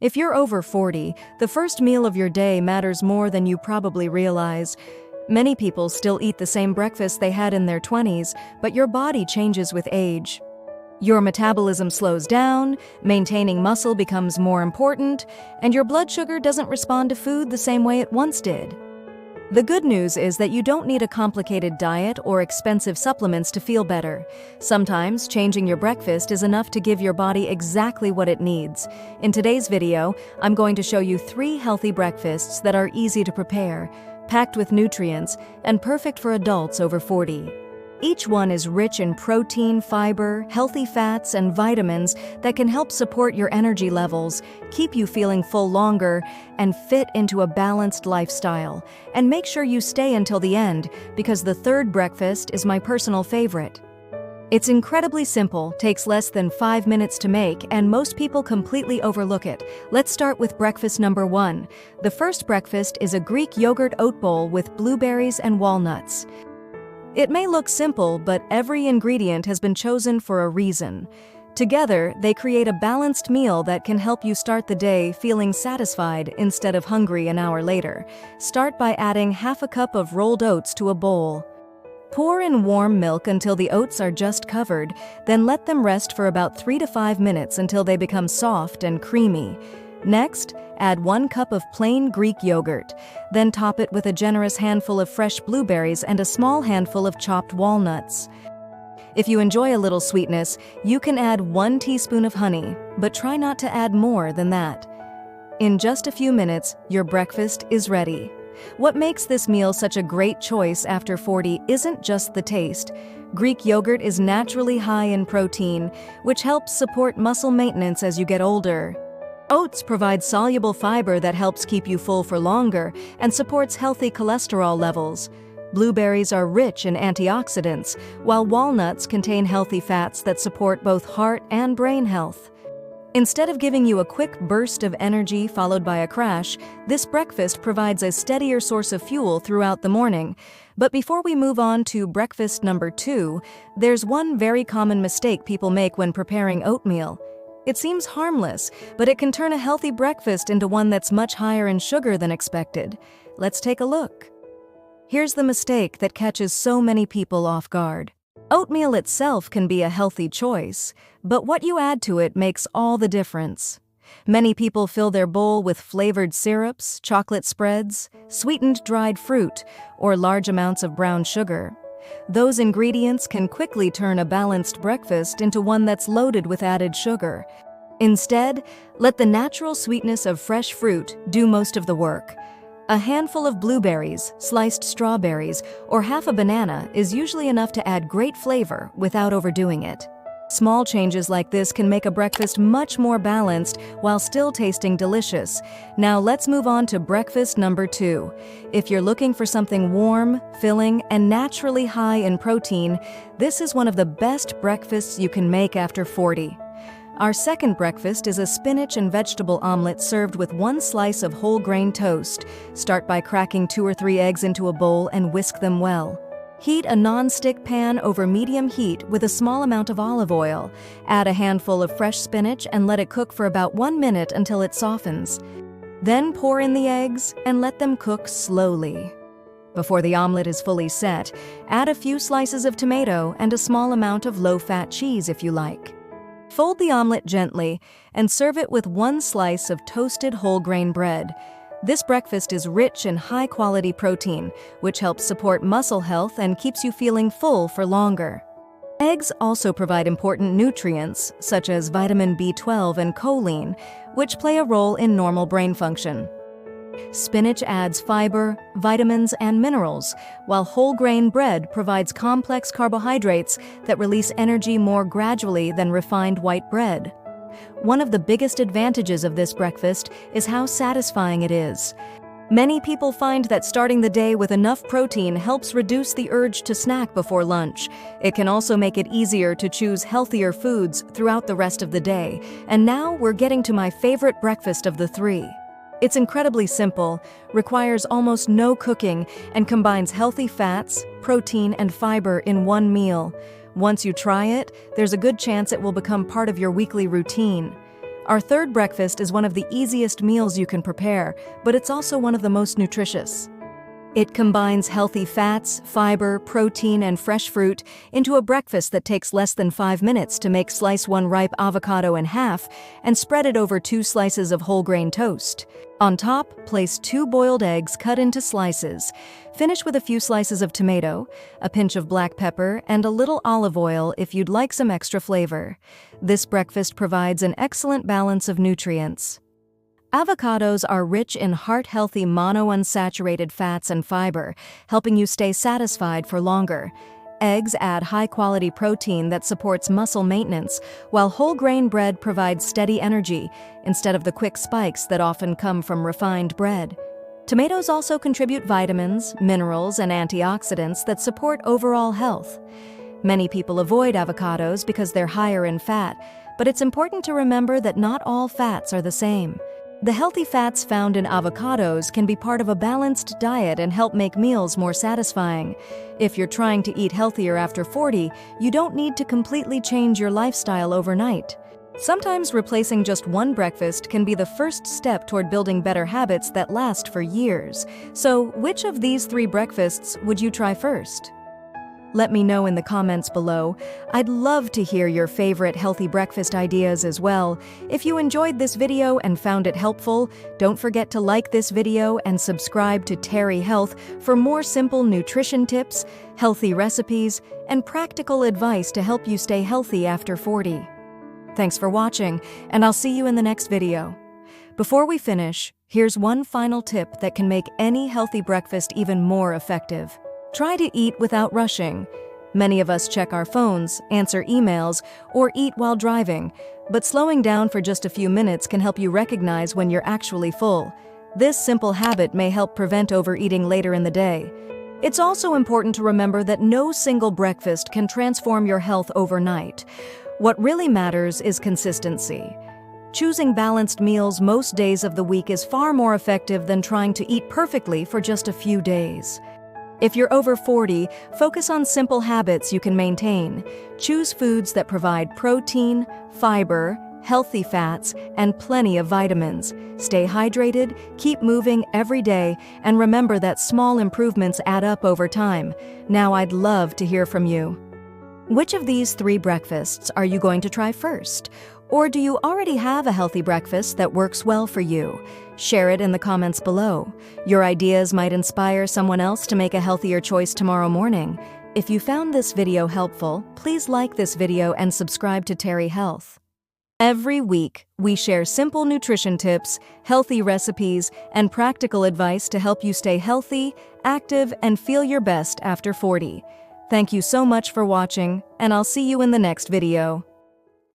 If you're over 40, the first meal of your day matters more than you probably realize. Many people still eat the same breakfast they had in their 20s, but your body changes with age. Your metabolism slows down, maintaining muscle becomes more important, and your blood sugar doesn't respond to food the same way it once did. The good news is that you don't need a complicated diet or expensive supplements to feel better. Sometimes changing your breakfast is enough to give your body exactly what it needs. In today's video, I'm going to show you 3 healthy breakfasts that are easy to prepare, packed with nutrients, and perfect for adults over 40. Each one is rich in protein, fiber, healthy fats, and vitamins that can help support your energy levels, keep you feeling full longer, and fit into a balanced lifestyle. And make sure you stay until the end, because the third breakfast is my personal favorite. It's incredibly simple, takes less than 5 minutes to make, and most people completely overlook it. Let's start with breakfast number 1. The first breakfast is a Greek yogurt oat bowl with blueberries and walnuts. It may look simple, but every ingredient has been chosen for a reason. Together, they create a balanced meal that can help you start the day feeling satisfied instead of hungry an hour later. Start by adding half a cup of rolled oats to a bowl. Pour in warm milk until the oats are just covered, then let them rest for about 3 to 5 minutes until they become soft and creamy. Next, add 1 cup of plain Greek yogurt, then top it with a generous handful of fresh blueberries and a small handful of chopped walnuts. If you enjoy a little sweetness, you can add 1 teaspoon of honey, but try not to add more than that. In just a few minutes, your breakfast is ready. What makes this meal such a great choice after 40 isn't just the taste. Greek yogurt is naturally high in protein, which helps support muscle maintenance as you get older. Oats provide soluble fiber that helps keep you full for longer and supports healthy cholesterol levels. Blueberries are rich in antioxidants, while walnuts contain healthy fats that support both heart and brain health. Instead of giving you a quick burst of energy followed by a crash, this breakfast provides a steadier source of fuel throughout the morning. But before we move on to breakfast number 2, there's one very common mistake people make when preparing oatmeal. It seems harmless, but it can turn a healthy breakfast into one that's much higher in sugar than expected. Let's take a look. Here's the mistake that catches so many people off guard. Oatmeal itself can be a healthy choice, but what you add to it makes all the difference. Many people fill their bowl with flavored syrups, chocolate spreads, sweetened dried fruit, or large amounts of brown sugar. Those ingredients can quickly turn a balanced breakfast into one that's loaded with added sugar. Instead, let the natural sweetness of fresh fruit do most of the work. A handful of blueberries, sliced strawberries, or half a banana is usually enough to add great flavor without overdoing it. Small changes like this can make a breakfast much more balanced while still tasting delicious. Now let's move on to breakfast number 2. If you're looking for something warm, filling, and naturally high in protein, this is one of the best breakfasts you can make after 40. Our second breakfast is a spinach and vegetable omelet served with 1 slice of whole grain toast. Start by cracking 2 or 3 eggs into a bowl and whisk them well. Heat a non-stick pan over medium heat with a small amount of olive oil. Add a handful of fresh spinach and let it cook for about 1 minute until it softens. Then pour in the eggs and let them cook slowly. Before the omelet is fully set, add a few slices of tomato and a small amount of low-fat cheese if you like. Fold the omelet gently and serve it with 1 slice of toasted whole grain bread. This breakfast is rich in high-quality protein, which helps support muscle health and keeps you feeling full for longer. Eggs also provide important nutrients, such as vitamin B12 and choline, which play a role in normal brain function. Spinach adds fiber, vitamins, and minerals, while whole grain bread provides complex carbohydrates that release energy more gradually than refined white bread. One of the biggest advantages of this breakfast is how satisfying it is. Many people find that starting the day with enough protein helps reduce the urge to snack before lunch. It can also make it easier to choose healthier foods throughout the rest of the day. And now we're getting to my favorite breakfast of the 3. It's incredibly simple, requires almost no cooking, and combines healthy fats, protein, and fiber in one meal. Once you try it, there's a good chance it will become part of your weekly routine. Our third breakfast is one of the easiest meals you can prepare, but it's also one of the most nutritious. It combines healthy fats, fiber, protein, and fresh fruit into a breakfast that takes less than 5 minutes to make. Slice one ripe avocado in half and spread it over 2 slices of whole grain toast. On top, place 2 boiled eggs cut into slices. Finish with a few slices of tomato, a pinch of black pepper, and a little olive oil if you'd like some extra flavor. This breakfast provides an excellent balance of nutrients. Avocados are rich in heart-healthy monounsaturated fats and fiber, helping you stay satisfied for longer. Eggs add high-quality protein that supports muscle maintenance, while whole-grain bread provides steady energy instead of the quick spikes that often come from refined bread. Tomatoes also contribute vitamins, minerals, and antioxidants that support overall health. Many people avoid avocados because they're higher in fat, but it's important to remember that not all fats are the same. The healthy fats found in avocados can be part of a balanced diet and help make meals more satisfying. If you're trying to eat healthier after 40, you don't need to completely change your lifestyle overnight. Sometimes replacing just one breakfast can be the first step toward building better habits that last for years. So, which of these 3 breakfasts would you try first? Let me know in the comments below. I'd love to hear your favorite healthy breakfast ideas as well. If you enjoyed this video and found it helpful, don't forget to like this video and subscribe to Terry Health for more simple nutrition tips, healthy recipes, and practical advice to help you stay healthy after 40. Thanks for watching, and I'll see you in the next video. Before we finish, here's one final tip that can make any healthy breakfast even more effective. Try to eat without rushing. Many of us check our phones, answer emails, or eat while driving, but slowing down for just a few minutes can help you recognize when you're actually full. This simple habit may help prevent overeating later in the day. It's also important to remember that no single breakfast can transform your health overnight. What really matters is consistency. Choosing balanced meals most days of the week is far more effective than trying to eat perfectly for just a few days. If you're over 40, focus on simple habits you can maintain. Choose foods that provide protein, fiber, healthy fats, and plenty of vitamins. Stay hydrated, keep moving every day, and remember that small improvements add up over time. Now I'd love to hear from you. Which of these 3 breakfasts are you going to try first? Or do you already have a healthy breakfast that works well for you? Share it in the comments below. Your ideas might inspire someone else to make a healthier choice tomorrow morning. If you found this video helpful, please like this video and subscribe to Terry Health. Every week, we share simple nutrition tips, healthy recipes, and practical advice to help you stay healthy, active, and feel your best after 40. Thank you so much for watching, and I'll see you in the next video.